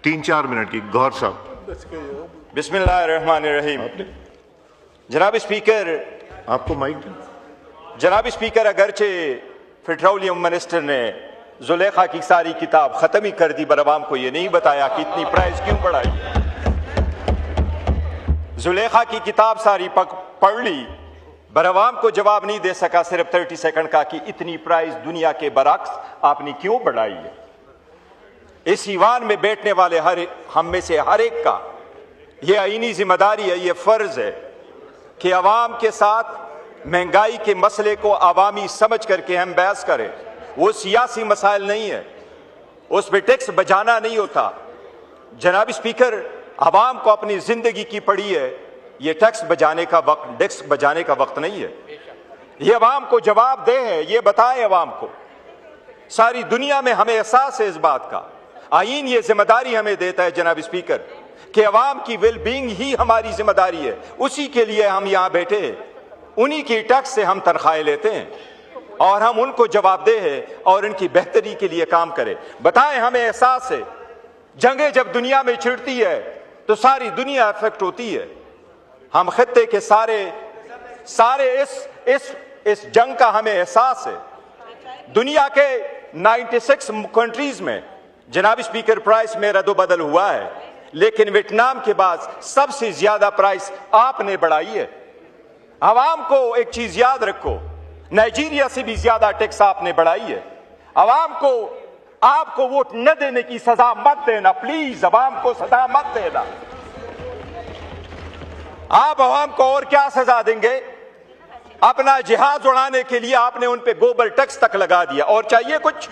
3-4 minute की। गौहर साहब। बिस्मिल्लाहिर्रहमानिर्रहीम। जनाब स्पीकर, आपको माइक। जनाब स्पीकर, अगरचे पेट्रोलियम मिनिस्टर ने जुलेखा की सारी किताब खत्म ही कर दी, पर अवाम को ये नहीं बताया कि इतनी प्राइस क्यों बढ़ाई है। जुलेखा की किताब सारी पढ़ ली, पर अवाम को जवाब नहीं दे सका सिर्फ 30 सेकंड का कि इतनी प्राइस दुनिया के बरक्स आपने क्यों बढ़ाई है। इस ईवान में बैठने वाले हम में से हर एक का ये आईनी जिम्मेदारी है, ये फर्ज है कि अवाम के साथ महंगाई के मसले को अवामी समझ करके हम बहस करें। वो सियासी मसाइल नहीं है, उस पर टैक्स बचाना नहीं होता। जनाब स्पीकर, अवाम को अपनी जिंदगी की पड़ी है, ये टैक्स बचाने का वक्त नहीं है। ये अवाम को जवाब दे है, ये बताएं अवाम को। सारी दुनिया में हमें एहसास है इस बात का। आईन ये जिम्मेदारी हमें देता है जनाब स्पीकर कि अवाम की वेल बीइंग ही हमारी जिम्मेदारी है। उसी के लिए हम यहाँ बैठे हैं, उन्हीं की टैक्स से हम तनख्वाहें लेते हैं और हम उनको जवाबदेह हैं और इनकी बेहतरी के लिए काम करें। बताएं, हमें एहसास है जंगें जब दुनिया में छिड़ती है तो सारी दुनिया इफेक्ट होती है। हम खत्ते के सारे इस जंग का हमें एहसास है। दुनिया के 96 कंट्रीज में जनाब स्पीकर प्राइस में रद्दोबदल हुआ है, लेकिन वियतनाम के बाद सबसे ज्यादा प्राइस आपने बढ़ाई है। अवाम को एक चीज याद रखो, नाइजीरिया से भी ज्यादा टैक्स आपने बढ़ाई है। अवाम को आपको वोट न देने की सजा मत देना, प्लीज अवाम को सजा मत देना। आप अवाम को और क्या सजा देंगे? अपना जिहाज उड़ाने के लिए आपने उन पे गोबर टैक्स तक लगा दिया, और चाहिए कुछ?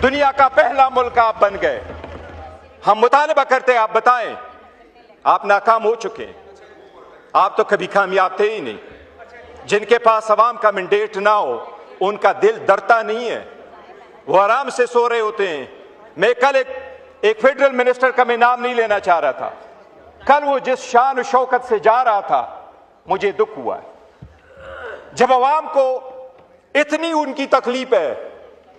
दुनिया का पहला मुल्क आप बन गए। हम मुतालबा करते हैं, आप बताएं। आप नाकाम हो चुके हैं, आप तो कभी कामयाब थे ही नहीं। जिनके पास अवाम का मैंडेट ना हो उनका दिल डरता नहीं है, वो आराम से सो रहे होते हैं। मैं कल एक फेडरल मिनिस्टर का मैं नाम नहीं लेना चाह रहा था, कल वो जिस शान और शौकत से जा रहा था, मुझे दुख हुआ है। जब अवाम को इतनी उनकी तकलीफ है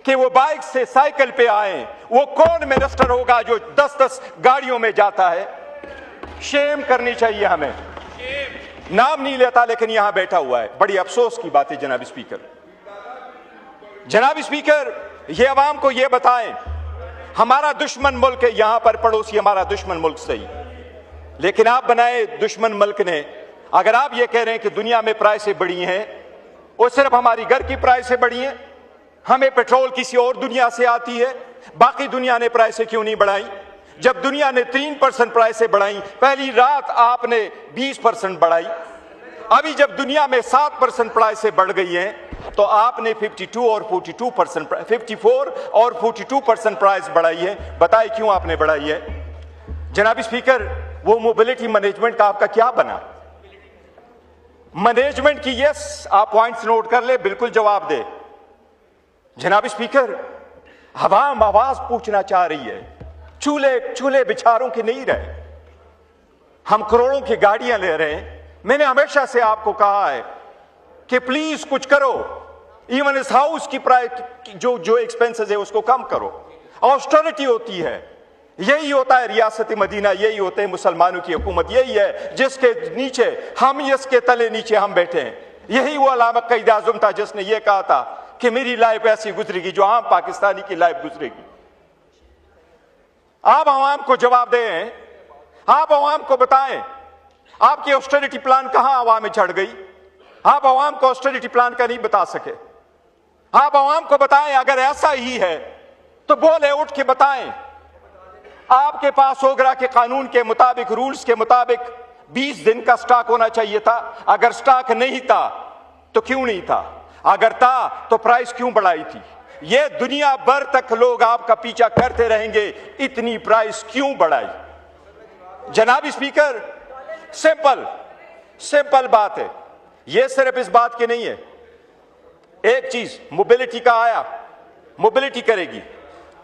कि वो बाइक से साइकिल पे आए, वो कौन मिनिस्टर होगा जो 10-10 गाड़ियों में जाता है? शेम करनी चाहिए हमें। नाम नहीं लेता लेकिन यहां बैठा हुआ है। बड़ी अफसोस की बात है जनाब स्पीकर। जनाब स्पीकर, ये अवाम को ये बताएं, हमारा दुश्मन मुल्क है, यहां पर पड़ोसी हमारा दुश्मन मुल्क सही, लेकिन आप बनाए दुश्मन मुल्क ने। अगर आप ये कह रहे हैं कि दुनिया में प्राइसें बढ़ी हैं, वो सिर्फ हमारी घर की प्राइसें बढ़ी हैं, हमें पेट्रोल किसी और दुनिया से आती है, बाकी दुनिया ने प्राइसें क्यों नहीं बढ़ाई? जब दुनिया ने 3% प्राइसें बढ़ाई, पहली रात आपने 20% बढ़ाई। अभी जब दुनिया में 7% प्राइसें बढ़ गई हैं, तो आपने 54 और 42% प्राइस बढ़ाई है। बताइए क्यों आपने बढ़ाई है? जनाब स्पीकर, वो मोबिलिटी मैनेजमेंट का आपका क्या बना? मैनेजमेंट की यस, आप पॉइंट्स नोट कर ले, बिल्कुल जवाब दे। जनाब स्पीकर, अवाम आवाज पूछना चाह रही है, चूल्हे बिचारों के नहीं रहे। हम करोड़ों की गाड़ियां ले रहे हैं। मैंने हमेशा से आपको कहा है कि प्लीज कुछ करो, इवन इस हाउस की प्राइस जो एक्सपेंसेस है उसको कम करो। ऑस्टेरिटी होती है, यही होता है रियासत मदीना, यही होते हैं मुसलमानों की हुकूमत, यही है जिसके नीचे हम, इसके तले नीचे हम बैठे हैं। यही वो अल्लामा क़ाइद आज़म था जिसने ये कहा था कि मेरी लाइफ ऐसी गुजरेगी जो आम पाकिस्तानी की लाइफ गुजरेगी। आप आवाम को जवाब दें, आप आवाम को बताएं, आपकी ऑस्टेरिटी प्लान कहां आवाम में चढ़ गई? आप आवाम को ऑस्टेरिटी प्लान का नहीं बता सके। आप आवाम को बताएं, अगर ऐसा ही है तो बोले उठ के बताएं। आपके पास ओगरा के कानून के मुताबिक, रूल्स के मुताबिक 20 दिन का स्टॉक होना चाहिए था। अगर स्टॉक नहीं था तो क्यों नहीं था? अगर था तो प्राइस क्यों बढ़ाई थी? ये दुनिया भर तक लोग आपका पीछा करते रहेंगे, इतनी प्राइस क्यों बढ़ाई? जनाब स्पीकर, सिंपल बात है, ये सिर्फ इस बात की नहीं है। एक चीज मोबिलिटी का आया, मोबिलिटी करेगी।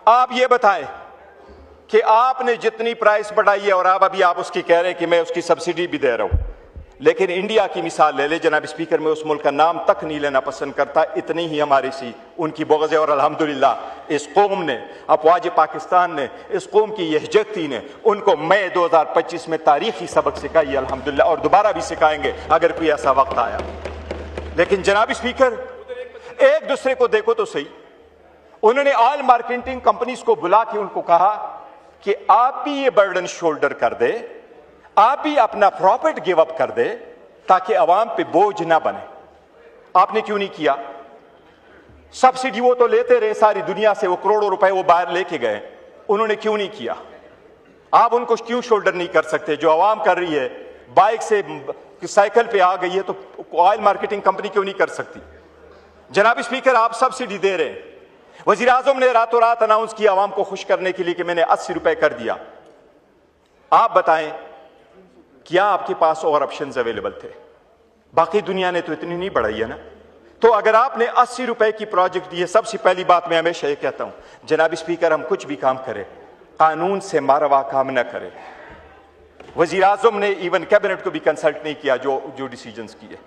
आप ये बताएं कि आपने जितनी प्राइस बढ़ाई है, और आप उसकी कह रहे हैं कि मैं उसकी सब्सिडी भी दे रहा हूं, लेकिन इंडिया की मिसाल ले ले जनाब स्पीकर, मैं उस मुल्क का नाम तक नहीं लेना पसंद करता, इतनी ही हमारी सी उनकी बुग़्ज़ है। और अल्हम्दुलिल्लाह इस कौम ने, अफ़वाज पाकिस्तान ने, इस कौम की यहजती ने उनको मई 2025 में तारीखी सबक सिखाई अल्हम्दुलिल्लाह, और दोबारा भी सिखाएंगे अगर कोई ऐसा वक्त आया। लेकिन जनाब स्पीकर, एक दूसरे को देखो तो सही। उन्होंने ऑयल मार्केटिंग कंपनीज को बुला के उनको कहा कि आप भी ये बर्डन शोल्डर कर दे, आप भी अपना प्रॉफिट गिव अप कर दे ताकि अवाम पे बोझ ना बने। आपने क्यों नहीं किया? सब्सिडी वो तो लेते रहे सारी दुनिया से, वो करोड़ों रुपए वो बाहर लेके गए, उन्होंने क्यों नहीं किया? आप उनको क्यों शोल्डर नहीं कर सकते? जो अवाम कर रही है, बाइक से साइकिल पे आ गई है, तो ऑयल मार्केटिंग कंपनी क्यों नहीं कर सकती? जनाब स्पीकर, आप सब्सिडी दे रहे हैं। वजीर आजम ने रातों रात अनाउंस किया अवाम को खुश करने के लिए कि मैंने 80 रुपए कर दिया। आप बताएं, क्या आपके पास और ऑप्शंस अवेलेबल थे? बाकी दुनिया ने तो इतनी नहीं बढ़ाई है ना। तो अगर आपने 80 रुपए की प्रोजेक्ट दी है, सबसे पहली बात मैं हमेशा ये कहता हूं जनाब स्पीकर, हम कुछ भी काम करें कानून से मारवा काम न करें। वजीर आजम ने इवन कैबिनेट को भी कंसल्ट नहीं किया जो डिसीजंस किए।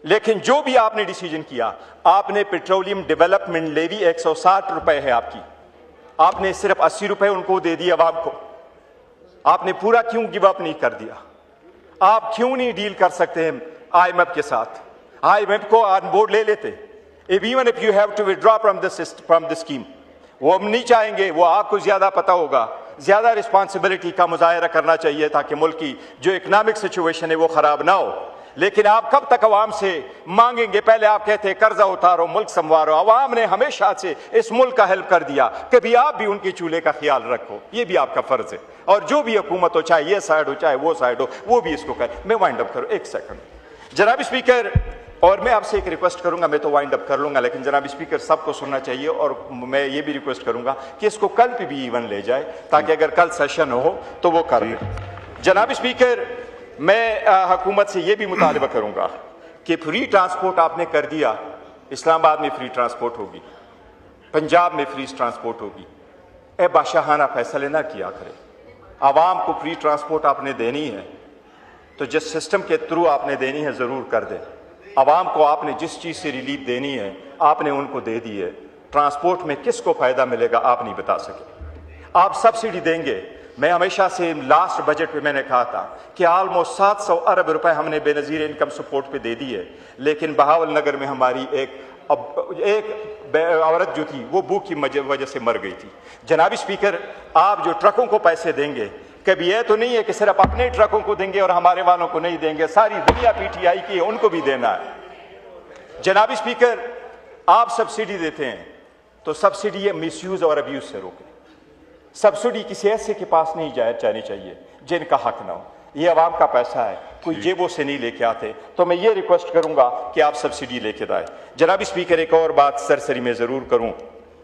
लेकिन जो भी आपने डिसीजन किया, आपने पेट्रोलियम डेवलपमेंट लेवी 160 रुपए है आपकी, आपने सिर्फ 80 रुपए उनको दे दिए अवाम को। आपने पूरा क्यों गिव अप नहीं कर दिया? आप क्यों नहीं डील कर सकते हैं IMF के साथ? IMF को ऑन बोर्ड ले लेते। Even if you have to withdraw from the scheme, वो हम नहीं चाहेंगे, वो आपको ज्यादा पता होगा, ज्यादा रिस्पॉन्सिबिलिटी का मुजाहरा करना चाहिए ताकि मुल्क की जो इकोनॉमिक सिचुएशन है वो खराब ना हो। लेकिन आप कब तक अवाम से मांगेंगे? पहले आप कहते हैं कर्जा उतारो, मुल्क संवारो। अवाम ने हमेशा से इस मुल्क का हेल्प कर दिया, कभी आप भी उनके चूल्हे का ख्याल रखो, ये भी आपका फर्ज है। और जो भी हुकूमत हो, चाहे ये साइड हो चाहे वो साइड हो, वो भी इसको करे। मैं वाइंड अप करूं, एक सेकंड जनाब स्पीकर, और मैं आपसे एक रिक्वेस्ट करूंगा, मैं तो वाइंड अप कर लूंगा, लेकिन जनाब स्पीकर सबको सुनना चाहिए। और मैं ये भी रिक्वेस्ट करूंगा कि इसको कल पे भी इवन ले जाए, ताकि अगर कल सेशन हो तो वो कर ले। जनाब स्पीकर, मैं हुकूमत से ये भी मुतालबा करूंगा कि फ्री ट्रांसपोर्ट आपने कर दिया, इस्लामाबाद में फ्री ट्रांसपोर्ट होगी, पंजाब में फ्री ट्रांसपोर्ट होगी। ए बादशाहाना फैसले ना किया करे। आवाम को फ्री ट्रांसपोर्ट आपने देनी है तो जिस सिस्टम के थ्रू आपने देनी है ज़रूर कर दे। आवाम को आपने जिस चीज़ से रिलीफ देनी है आपने उनको दे दी है। ट्रांसपोर्ट में किसको फ़ायदा मिलेगा आप नहीं बता सके। आप सब्सिडी देंगे। मैं हमेशा से लास्ट बजट पे मैंने कहा था कि ऑलमोस्ट 700 अरब रुपए हमने बेनज़ीर इनकम सपोर्ट पे दे दी है, लेकिन बहावल नगर में हमारी एक औरत जो थी वो भूख की वजह से मर गई थी। जनाब स्पीकर, आप जो ट्रकों को पैसे देंगे, कभी यह तो नहीं है कि सिर्फ अपने ट्रकों को देंगे और हमारे वालों को नहीं देंगे, सारी दुनिया PTI की है, उनको भी देना है। जनाब स्पीकर, आप सब्सिडी देते हैं तो सब्सिडी मिसयूज और अब्यूज से रोकें। सब्सिडी किसी ऐसे के पास नहीं जानी चाहिए जिनका हक ना हो। ये अवाम का पैसा है, कोई जेबों से नहीं लेके आते। तो मैं ये रिक्वेस्ट करूंगा कि आप सब्सिडी लेके आए। जनाब स्पीकर, एक और बात सरसरी में जरूर करूं,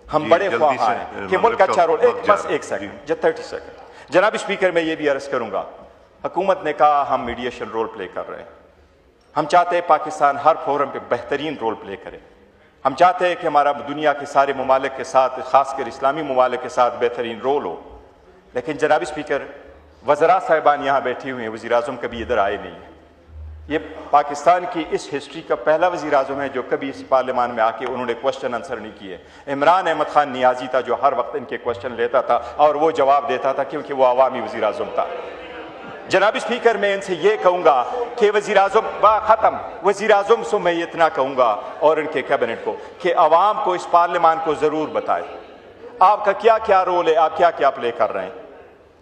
हम बड़े ख्वाह हैं कि मुल्क अच्छा रोल, एक सेकंड 30 सेकंड। जनाब स्पीकर, मैं ये भी अर्ज करूंगा, हुकूमत ने कहा हम मीडिएशन रोल प्ले कर रहे हैं। हम चाहते हैं पाकिस्तान हर फोरम पे बेहतरीन रोल प्ले करे। हम चाहते हैं कि हमारा दुनिया के सारे ममालिक के साथ, खासकर इस्लामी ममालिक के साथ बेहतरीन रोल हो। लेकिन जनाब स्पीकर, वज़रा साहिबान यहाँ बैठी हुई हैं, वज़ीर आज़म कभी इधर आए नहीं है। ये पाकिस्तान की इस हिस्ट्री का पहला वज़ीर आज़म है जो कभी इस पार्लियामान में आके उन्होंने क्वेश्चन आंसर नहीं किए। इमरान अहमद खान नियाजी था जो हर वक्त इनके क्वेश्चन लेता था और वो जवाब देता था क्योंकि वो अवामी वज़ीर आज़म था। जनाब स्पीकर, मैं इनसे ये कहूँगा कि वज़ीर आज़म से मैं इतना कहूँगा और इनके कैबिनेट को कि अवाम को, इस पार्लियामान को ज़रूर बताए आपका क्या क्या रोल है, आप क्या क्या प्ले कर रहे हैं।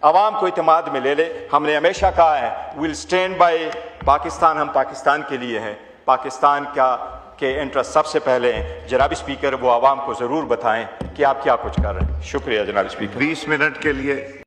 अवाम को इत्मीनान में ले ले। हमने हमेशा कहा है विल स्टैंड बाय पाकिस्तान, हम पाकिस्तान के लिए हैं, पाकिस्तान के इंटरेस्ट सबसे पहले हैं। जनाब स्पीकर, वो अवाम को ज़रूर बताएं कि आप क्या कुछ कर रहे हैं। शुक्रिया जनाब स्पीकर। 20 मिनट के लिए